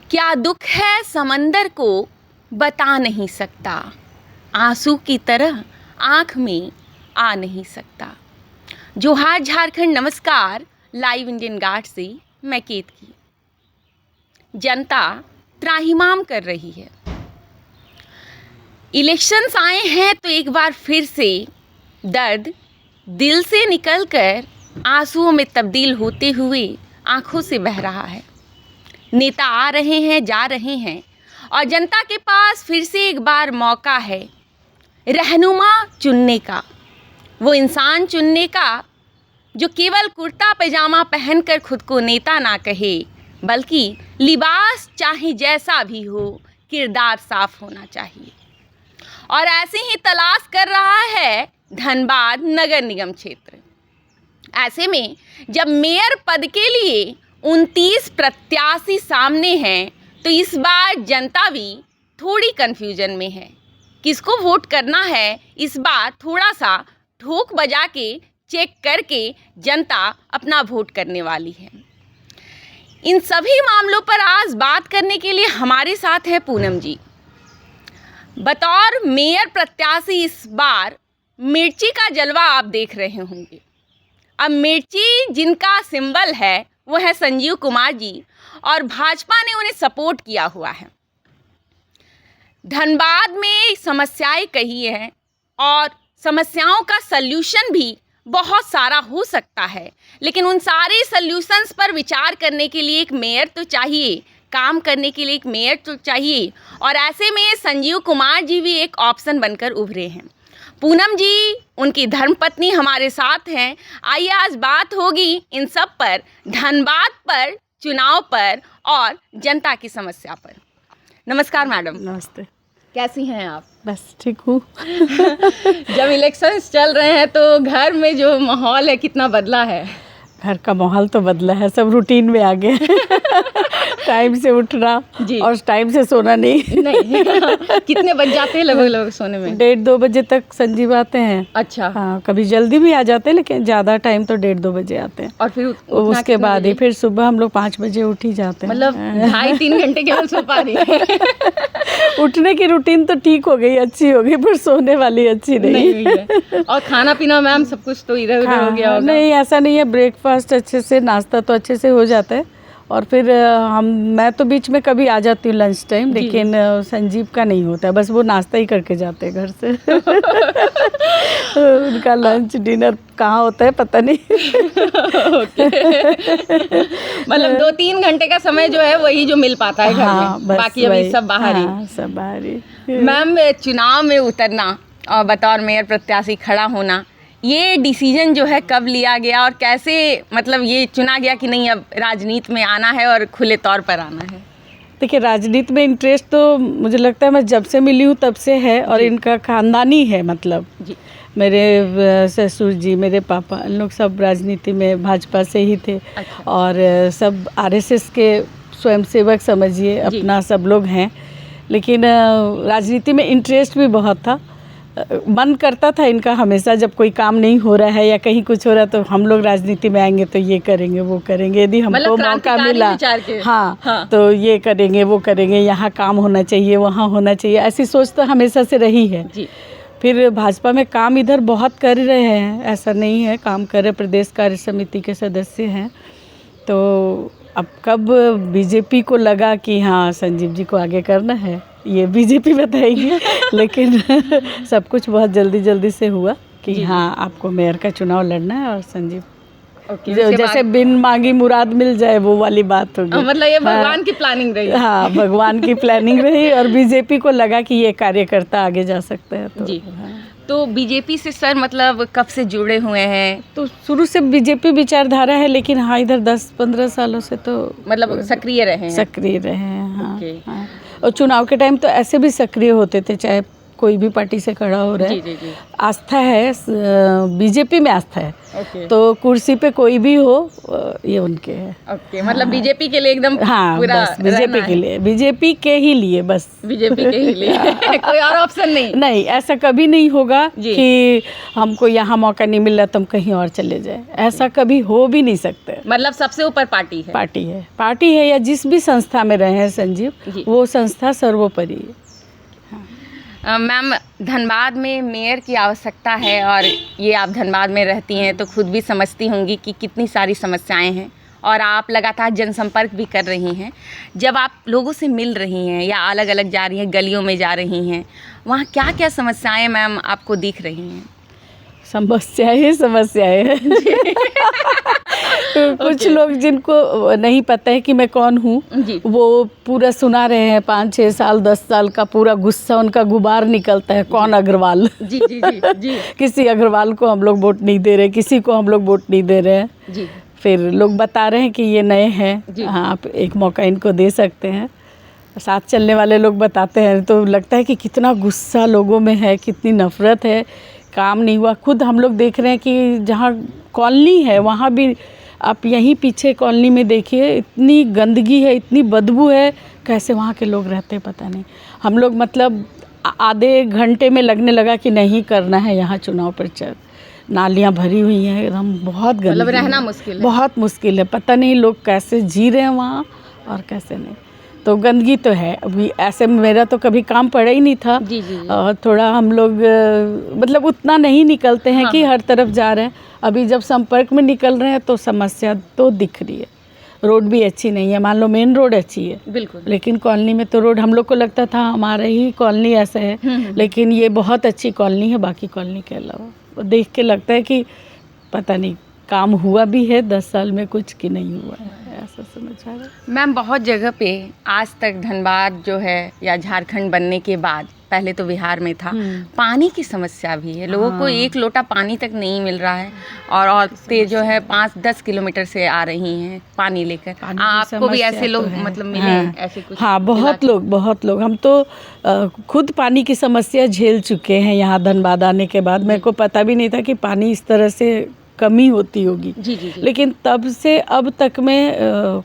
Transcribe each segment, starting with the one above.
क्या दुख है समंदर को बता नहीं सकता, आंसू की तरह आँख में आ नहीं सकता। जोहार झारखंड, नमस्कार। लाइव इंडियन गार्ड से मैं केत की। जनता त्राहिमाम कर रही है। इलेक्शंस आए हैं तो एक बार फिर से दर्द दिल से निकलकर आंसुओं में तब्दील होते हुए आंखों से बह रहा है। नेता आ रहे हैं, जा रहे हैं और जनता के पास फिर से एक बार मौका है रहनुमा चुनने का, वो इंसान चुनने का जो केवल कुर्ता पैजामा पहनकर खुद को नेता ना कहे, बल्कि लिबास चाहे जैसा भी हो, किरदार साफ होना चाहिए। और ऐसे ही तलाश कर रहा है धनबाद नगर निगम क्षेत्र। ऐसे में जब मेयर पद के लिए 29 प्रत्याशी सामने हैं तो इस बार जनता भी थोड़ी कन्फ्यूजन में है। किसको वोट करना है, इस बार थोड़ा सा ठोक बजा के चेक करके जनता अपना वोट करने वाली है। इन सभी मामलों पर आज बात करने के लिए हमारे साथ है पूनम जी। बतौर मेयर प्रत्याशी इस बार मिर्ची का जलवा आप देख रहे होंगे। अब मिर्ची जिनका सिंबल है वो है संजीव कुमार जी और भाजपा ने उन्हें सपोर्ट किया हुआ है। धनबाद में समस्याएं कही हैं और समस्याओं का सल्यूशन भी बहुत सारा हो सकता है, लेकिन उन सारे सल्यूशंस पर विचार करने के लिए एक मेयर तो चाहिए, काम करने के लिए एक मेयर तो चाहिए। और ऐसे में संजीव कुमार जी भी एक ऑप्शन बनकर उभरे हैं। पूनम जी, उनकी धर्मपत्नी हमारे साथ हैं। आइए आज बात होगी इन सब पर, धनबाद पर, चुनाव पर और जनता की समस्या पर। नमस्कार मैडम। नमस्ते। कैसी हैं आप? बस ठीक हूँ। जब इलेक्शंस चल रहे हैं तो घर में जो माहौल है कितना बदला है? घर का माहौल तो बदला है, सब रूटीन में आ गया। टाइम से उठना और टाइम से सोना नहीं। कितने बज जाते हैं लगभग सोने में? 1:30-2 बजे तक संजीव आते हैं। अच्छा। हाँ, कभी जल्दी भी आ जाते हैं, लेकिन ज़्यादा टाइम तो 1:30-2 बजे आते हैं। और फिर उसके बाद ही फिर सुबह हम लोग 5 बजे उठ ही जाते हैं। मतलब 2.5-3 घंटे केवल सो पा रही है। उठने की रूटीन तो ठीक हो गई, अच्छी हो गई, पर सोने वाली अच्छी नहीं है। और खाना पीना मैम सब कुछ तो इधर उधर हो गया होगा? नहीं, ऐसा नहीं है। ब्रेकफास्ट अच्छे से, नाश्ता तो अच्छे से हो जाता है और फिर मैं तो बीच में कभी आ जाती हूँ लंच टाइम, लेकिन संजीव का नहीं होता है। बस वो नाश्ता ही करके जाते हैं घर से। उनका लंच डिनर कहाँ होता है पता नहीं। मतलब 2-3 घंटे का समय जो है वही जो मिल पाता है घर में, बाकी अभी सब बाहर ही। सब बाहर ही। मैम, चुनाव में उतरना और बतौर मेयर प्रत्याशी खड़ा होना, ये डिसीजन जो है कब लिया गया और कैसे, मतलब ये चुना गया कि नहीं अब राजनीति में आना है और खुले तौर पर आना है? देखिए, राजनीति में इंटरेस्ट तो मुझे लगता है मैं जब से मिली हूँ तब से है और इनका खानदानी है। मतलब जी, मेरे ससुर जी, मेरे पापा, इन लोग सब राजनीति में भाजपा से ही थे। अच्छा। और सब आरएसएस के स्वयंसेवक समझिए, अपना सब लोग हैं। लेकिन राजनीति में इंटरेस्ट भी बहुत था, मन करता था इनका हमेशा, जब कोई काम नहीं हो रहा है या कहीं कुछ हो रहा है तो हम लोग राजनीति में आएंगे तो ये करेंगे वो करेंगे, यदि हमको मौका मिला हाँ तो ये करेंगे वो करेंगे, यहाँ काम होना चाहिए वहाँ होना चाहिए, ऐसी सोच तो हमेशा से रही है जी। फिर भाजपा में काम इधर बहुत कर रहे हैं, ऐसा नहीं है, काम कर रहे, प्रदेश कार्य समिति के सदस्य हैं। तो अब कब बीजेपी को लगा कि हाँ संजीव जी को आगे करना है, ये बीजेपी बताएगी। लेकिन सब कुछ बहुत जल्दी से हुआ कि हाँ आपको मेयर का चुनाव लड़ना है और संजीव जैसे बिन मांगी मुराद मिल जाए वो वाली बात होगी। मतलब ये भगवान की प्लानिंग रही। हाँ, भगवान की प्लानिंग रही और बीजेपी को लगा कि ये कार्यकर्ता आगे जा सकता है। तो जी हाँ। तो बीजेपी से सर मतलब कब से जुड़े हुए हैं? तो शुरू से बीजेपी विचारधारा है, लेकिन हाँ इधर 10-15 सालों से तो मतलब सक्रिय रहे हैं। हाँ, हाँ। और चुनाव के टाइम तो ऐसे भी सक्रिय होते थे, चाहे कोई भी पार्टी से खड़ा हो रहा है। जी जी। आस्था है, बीजेपी में आस्था है। ओके तो कुर्सी पे कोई भी हो ये उनके है। ओके, मतलब बीजेपी के लिए एकदम हाँ पूरा बस बीजेपी के लिए, बीजेपी के ही लिए बस। बीजेपी के ही लिए कोई और ऑप्शन नहीं। नहीं, ऐसा कभी नहीं होगा जी। कि हमको यहाँ मौका नहीं मिल रहा तो हम कहीं और चले जाए, ऐसा कभी हो भी नहीं सकते। मतलब सबसे ऊपर पार्टी है। पार्टी है या जिस भी संस्था में रहे हैं संजीव, जी। वो संस्था सर्वोपरि है। मैम, धनबाद में मेयर की आवश्यकता है और ये आप धनबाद में रहती हैं तो खुद भी समझती होंगी कि कितनी सारी समस्याएं हैं और आप लगातार जनसंपर्क भी कर रही हैं। जब आप लोगों से मिल रही हैं या अलग अलग जा रही हैं, गलियों में जा रही हैं, वहाँ क्या क्या समस्याएं मैम आपको दिख रही हैं? समस्याएं हैं कुछ लोग जिनको नहीं पता है कि मैं कौन हूँ, वो पूरा सुना रहे हैं 5-6 साल 10 साल का पूरा गुस्सा, उनका गुबार निकलता है। कौन अग्रवाल? जी जी जी जी। किसी अग्रवाल को हम लोग वोट नहीं दे रहे, किसी को हम लोग वोट नहीं दे रहे हैं जी। फिर लोग बता रहे हैं कि ये नए हैं, हाँ आप एक मौका इनको दे सकते हैं। साथ चलने वाले लोग बताते हैं तो लगता है कि कितना गुस्सा लोगों में है, कितनी नफ़रत है, काम नहीं हुआ। खुद हम लोग देख रहे हैं कि जहाँ कॉलोनी है वहाँ भी, आप यहीं पीछे कॉलोनी में देखिए, इतनी गंदगी है, इतनी बदबू है, कैसे वहाँ के लोग रहते हैं पता नहीं। हम लोग मतलब आधे घंटे में लगने लगा कि नहीं करना है यहाँ चुनाव प्रचार। नालियाँ भरी हुई हैं एकदम, बहुत गंदगी, मतलब रहना मुश्किल है, बहुत मुश्किल है। पता नहीं लोग कैसे जी रहे हैं वहाँ और कैसे नहीं। तो गंदगी तो है। अभी ऐसे मेरा तो कभी काम पड़ा ही नहीं था। जी जी। थोड़ा हम लोग मतलब उतना नहीं निकलते हैं कि हर तरफ जा रहे हैं। अभी जब संपर्क में निकल रहे हैं तो समस्या तो दिख रही है। रोड भी अच्छी नहीं है, मान लो मेन रोड अच्छी है बिल्कुल, लेकिन कॉलोनी में तो रोड, हम लोग को लगता था हमारा ही कॉलोनी ऐसा है, लेकिन ये बहुत अच्छी कॉलोनी है बाकी कॉलोनी के अलावा। देख के लगता है कि पता नहीं काम हुआ भी है 10 साल में कुछ कि नहीं हुआ है, ऐसा समझ आ रहा है। मैम, बहुत जगह पे आज तक धनबाद जो है या झारखंड बनने के बाद, पहले तो बिहार में था, पानी की समस्या भी है। लोगों को एक लोटा पानी तक नहीं मिल रहा है और औरतें जो है 5-10 किलोमीटर से आ रही हैं पानी लेकर। आपको भी ऐसे लोग मतलब मिले ऐसे कुछ? हाँ, बहुत लोग। हम तो खुद पानी की समस्या झेल चुके हैं यहाँ धनबाद आने के बाद। मेरे को पता भी नहीं था कि पानी इस तरह से कमी होती होगी। जी जी जी। लेकिन तब से अब तक में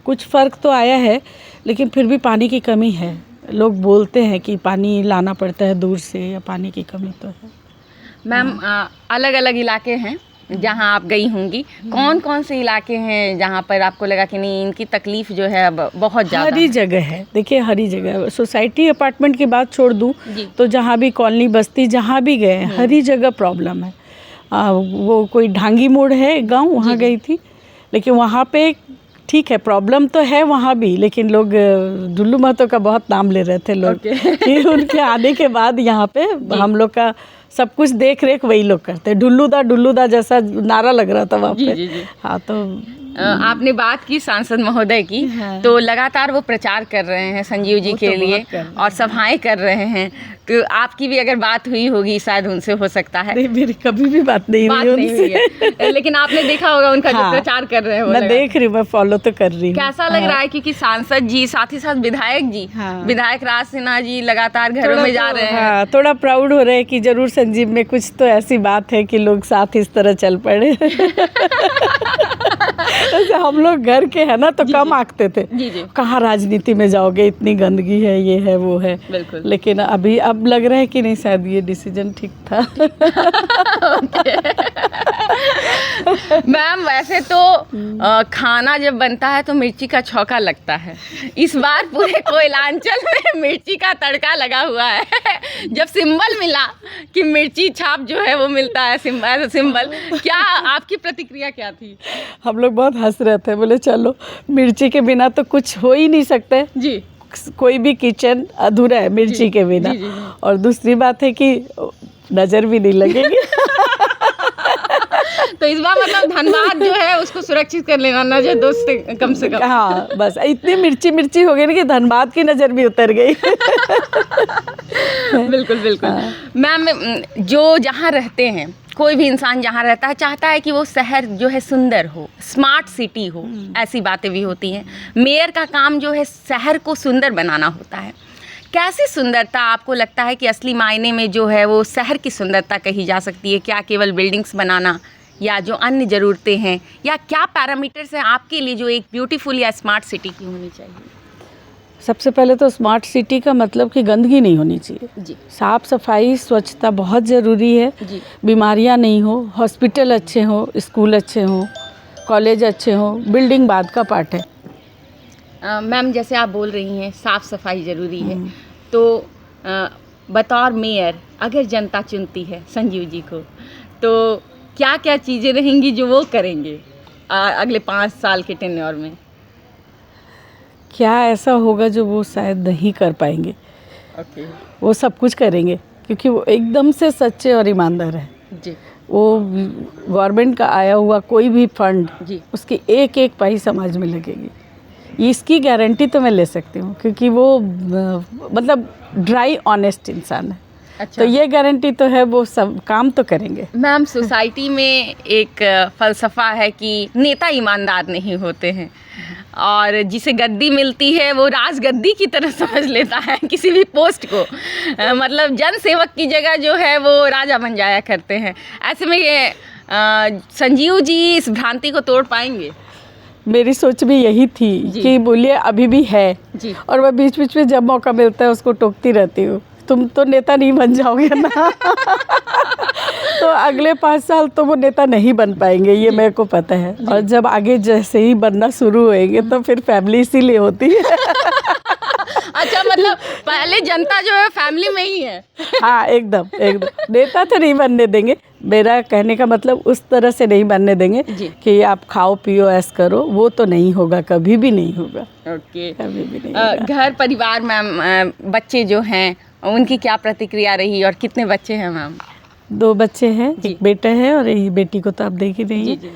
कुछ फ़र्क तो आया है, लेकिन फिर भी पानी की कमी है। लोग बोलते हैं कि पानी लाना पड़ता है दूर से, या पानी की कमी तो है। मैम, अलग अलग इलाके हैं जहाँ आप गई होंगी, कौन कौन से इलाके हैं जहाँ पर आपको लगा कि नहीं इनकी तकलीफ़ जो है अब बहुत ज़्यादा? हरी जगह है, देखिए हरी जगह। सोसाइटी अपार्टमेंट की बात छोड़ दूँ तो जहाँ भी कॉलोनी बस्ती जहाँ भी गए हरी जगह प्रॉब्लम है। वो कोई ढांगी मोड़ है गांव, वहाँ गई थी, लेकिन वहाँ पे ठीक है, प्रॉब्लम तो है वहाँ भी, लेकिन लोग डुल्लू महतो का बहुत नाम ले रहे थे लोग कि उनके आने के बाद यहाँ पे हम लोग का सब कुछ देख रेख वही लोग करते। डुल्लूदा जैसा नारा लग रहा था वहाँ पे। हाँ, तो आपने बात की सांसद महोदय की, तो लगातार वो प्रचार कर रहे हैं संजीव जी के लिए और सभाएं कर रहे हैं, तो आपकी भी अगर बात हुई होगी शायद उनसे, हो सकता है। नहीं, मेरी कभी भी बात नहीं हुई उनसे। लेकिन आपने देखा होगा उनका जो प्रचार कर रहे हैं। मैं देख रही हूँ, मैं फॉलो तो कर रही हूँ। कैसा लग रहा है? क्योंकि सांसद जी साथ ही साथ विधायक जी, विधायक राज सिन्हा जी लगातार घरों में जा रहे हैं। हाँ, थोड़ा प्राउड हो रहा है कि जरूर संजीव में कुछ तो ऐसी बात है कि लोग साथ इस तरह चल पड़े। जैसे हम लोग घर के हैं ना तो कम आंकते थे, कहाँ राजनीति में जाओगे, इतनी गंदगी है, ये है वो है। लेकिन अभी अब लग रहा है कि नहीं, शायद ये डिसीजन ठीक था। मैम, वैसे तो खाना जब बनता है तो मिर्ची का छौंका लगता है। इस बार पूरे कोयलांचल में मिर्ची का तड़का लगा हुआ है। जब सिंबल मिला कि मिर्ची छाप जो है वो मिलता है सिंबल, क्या आपकी प्रतिक्रिया क्या थी? हम लोग बहुत हंस रहे थे, बोले चलो मिर्ची के बिना तो कुछ हो ही नहीं सकते जी, कोई भी किचन अधूरा है मिर्ची के बिना। और दूसरी बात है कि नज़र भी नहीं लगेगी। तो इस बार मतलब धनबाद जो है उसको सुरक्षित कर लेना, नजर दोस्त कम से कम। हाँ, बस इतनी मिर्ची हो गई ना कि धनबाद की नज़र भी उतर गई। बिल्कुल। मैम, जो जहाँ रहते हैं, कोई भी इंसान जहाँ रहता है चाहता है कि वो शहर जो है सुंदर हो, स्मार्ट सिटी हो, ऐसी बातें भी होती हैं। मेयर का काम जो है शहर को सुंदर बनाना होता है। कैसी सुंदरता आपको लगता है कि असली मायने में जो है वो शहर की सुंदरता कही जा सकती है? क्या केवल बिल्डिंग्स बनाना या जो अन्य ज़रूरतें हैं, या क्या पैरामीटर्स हैं आपके लिए जो एक ब्यूटीफुल या स्मार्ट सिटी की होनी चाहिए? सबसे पहले तो स्मार्ट सिटी का मतलब कि गंदगी नहीं होनी चाहिए जी साफ़ सफाई स्वच्छता बहुत ज़रूरी है। जी बीमारियां नहीं हो, हॉस्पिटल अच्छे हो, स्कूल अच्छे हो, कॉलेज अच्छे हो, बिल्डिंग बाद का पार्ट है। मैम जैसे आप बोल रही हैं साफ़ सफाई ज़रूरी है, तो बतौर मेयर अगर जनता चुनती है संजीव जी को, तो क्या क्या चीज़ें रहेंगी जो वो करेंगे अगले 5 साल के टेन्योर में? क्या ऐसा होगा जो वो शायद नहीं कर पाएंगे? ओके वो सब कुछ करेंगे क्योंकि वो एकदम से सच्चे और ईमानदार है। जी वो गवर्नमेंट का आया हुआ कोई भी फंड जी उसकी एक एक पाई समाज में लगेगी, इसकी गारंटी तो मैं ले सकती हूँ क्योंकि वो मतलब ड्राई ऑनेस्ट इंसान है। अच्छा। तो ये गारंटी तो है, वो सब काम तो करेंगे। मैम सोसाइटी में एक फ़लसफ़ा है कि नेता ईमानदार नहीं होते हैं और जिसे गद्दी मिलती है वो राजगद्दी की तरह समझ लेता है किसी भी पोस्ट को। मतलब जन सेवक की जगह जो है वो राजा बन जाया करते हैं। ऐसे में ये संजीव जी इस भ्रांति को तोड़ पाएंगे? मेरी सोच भी यही थी कि बोलिए अभी भी है जी। और मैं बीच बीच में जब मौका मिलता है उसको टोकती रहती हूँ, तुम तो नेता नहीं बन जाओगे ना। तो अगले 5 साल तो वो नेता नहीं बन पाएंगे, ये मेरे को पता है। और जब आगे जैसे ही बनना शुरू होएंगे तो फिर फैमिली इसीलिए होती है। अच्छा, मतलब पहले जनता जो है फैमिली में ही है। हाँ एकदम एकदम, नेता तो नहीं बनने देंगे। मेरा कहने का मतलब उस तरह से नहीं बनने देंगे कि आप खाओ पियो ऐस करो, वो तो नहीं होगा, कभी भी नहीं होगा। ओके, कभी भी नहीं होगा। घर परिवार मैम, बच्चे जो हैं उनकी क्या प्रतिक्रिया रही और कितने बच्चे हैं मैम? 2 बच्चे हैं, एक बेटा है और एक बेटी को तो आप देख ही रही हैं। जी।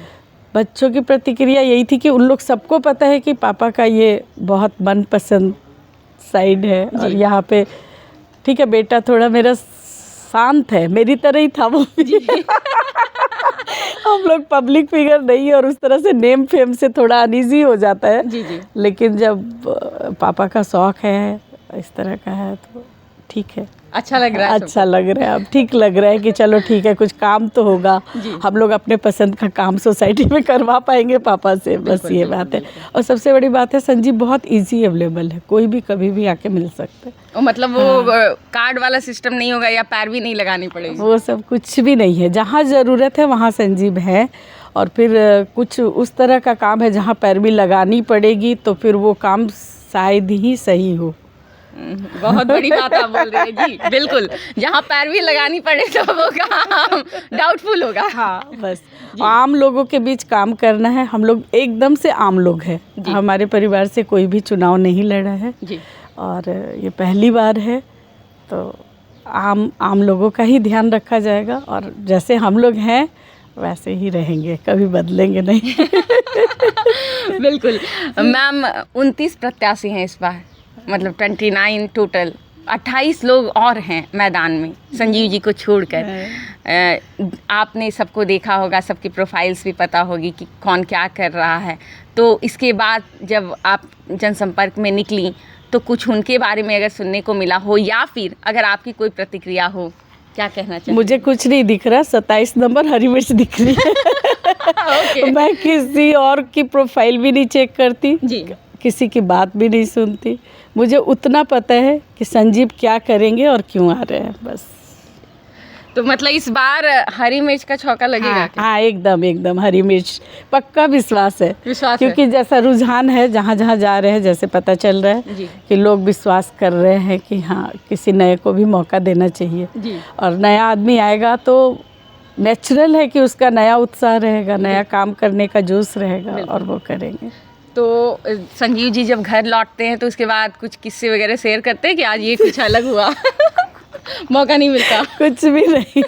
बच्चों की प्रतिक्रिया यही थी कि उन लोग सबको पता है कि पापा का ये बहुत मनपसंद साइड है और यहाँ पे ठीक है। बेटा थोड़ा मेरा शांत है, मेरी तरह ही था वो भी। हम लोग पब्लिक फिगर नहीं है और उस तरह से नेम फेम से थोड़ा अनईजी हो जाता है। जी। लेकिन जब पापा का शौक है इस तरह का है तो ठीक है, अच्छा लग रहा है। अच्छा लग रहा है, अब ठीक लग रहा है कि चलो ठीक है, कुछ काम तो होगा। हम लोग अपने पसंद का काम सोसाइटी में करवा पाएंगे पापा से, बस ये बात है। और सबसे बड़ी बात है संजीव बहुत इजी अवेलेबल है, कोई भी कभी भी आके मिल सकता है। मतलब वो कार्ड वाला सिस्टम नहीं होगा या पैरवी नहीं लगानी पड़ेगी? वो सब कुछ भी नहीं है, जहाँ ज़रूरत है वहाँ संजीव है। और फिर कुछ उस तरह का काम है जहाँ पैरवी लगानी पड़ेगी तो फिर वो काम शायद ही सही हो। बहुत बड़ी बात आप बोल रहे हैं जी, बिल्कुल। जहाँ पैरवी लगानी पड़े तो वो काम डाउटफुल होगा। हाँ बस आम लोगों के बीच काम करना है। हम लोग एकदम से आम लोग हैं, हमारे परिवार से कोई भी चुनाव नहीं लड़ा है जी। और ये पहली बार है, तो आम लोगों का ही ध्यान रखा जाएगा और जैसे हम लोग हैं वैसे ही रहेंगे, कभी बदलेंगे नहीं। बिल्कुल मैम। 29 प्रत्याशी हैं इस बार, मतलब 29 टोटल, 28 लोग और हैं मैदान में संजीव जी को छोड़कर। आपने सबको देखा होगा, सबकी प्रोफाइल्स भी पता होगी कि कौन क्या कर रहा है। तो इसके बाद जब आप जनसंपर्क में निकली तो कुछ उनके बारे में अगर सुनने को मिला हो या फिर अगर आपकी कोई प्रतिक्रिया हो, क्या कहना चाहिए? मुझे कुछ नहीं दिख रहा, 27 नंबर हरी मिर्च दिख रही है। मैं किसी और की प्रोफाइल भी नहीं चेक करती जी, किसी की बात भी नहीं सुनती। मुझे उतना पता है कि संजीव क्या करेंगे और क्यों आ रहे हैं, बस। तो मतलब इस बार हरी मिर्च का छौका लगेगा? हाँ एकदम हरी मिर्च, पक्का विश्वास है। क्योंकि जैसा रुझान है जहाँ जहाँ जा रहे हैं, जैसे पता चल रहा है कि लोग विश्वास कर रहे हैं कि हाँ किसी नए को भी मौका देना चाहिए जी। और नया आदमी आएगा तो नेचुरल है कि उसका नया उत्साह रहेगा, नया काम करने का जोश रहेगा और वो करेंगे। तो संजीव जी जब घर लौटते हैं तो उसके बाद कुछ किस्से वगैरह शेयर करते हैं कि आज ये कुछ अलग हुआ? मौका नहीं मिलता? कुछ भी नहीं।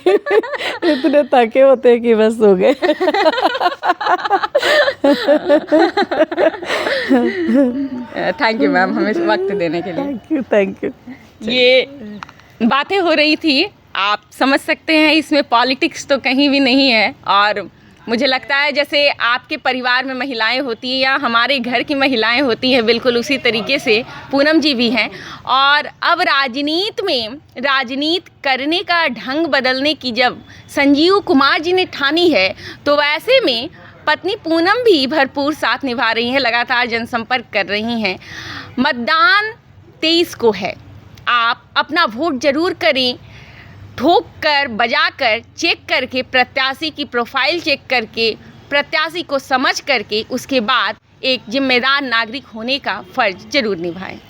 इतने थके होते हैं कि बस हो गए। थैंक यू मैम हमें वक्त देने के लिए। Thank you. ये बातें हो रही थी, आप समझ सकते हैं इसमें पॉलिटिक्स तो कहीं भी नहीं है और मुझे लगता है जैसे आपके परिवार में महिलाएं होती हैं या हमारे घर की महिलाएं होती हैं, बिल्कुल उसी तरीके से पूनम जी भी हैं। और अब राजनीति करने का ढंग बदलने की जब संजीव कुमार जी ने ठानी है, तो वैसे में पत्नी पूनम भी भरपूर साथ निभा रही हैं, लगातार जनसंपर्क कर रही हैं। मतदान 23 को है, आप अपना वोट ज़रूर करें, ठोक कर बजा कर चेक करके, प्रत्याशी की प्रोफाइल चेक करके, प्रत्याशी को समझ करके उसके बाद एक जिम्मेदार नागरिक होने का फ़र्ज़ ज़रूर निभाएं।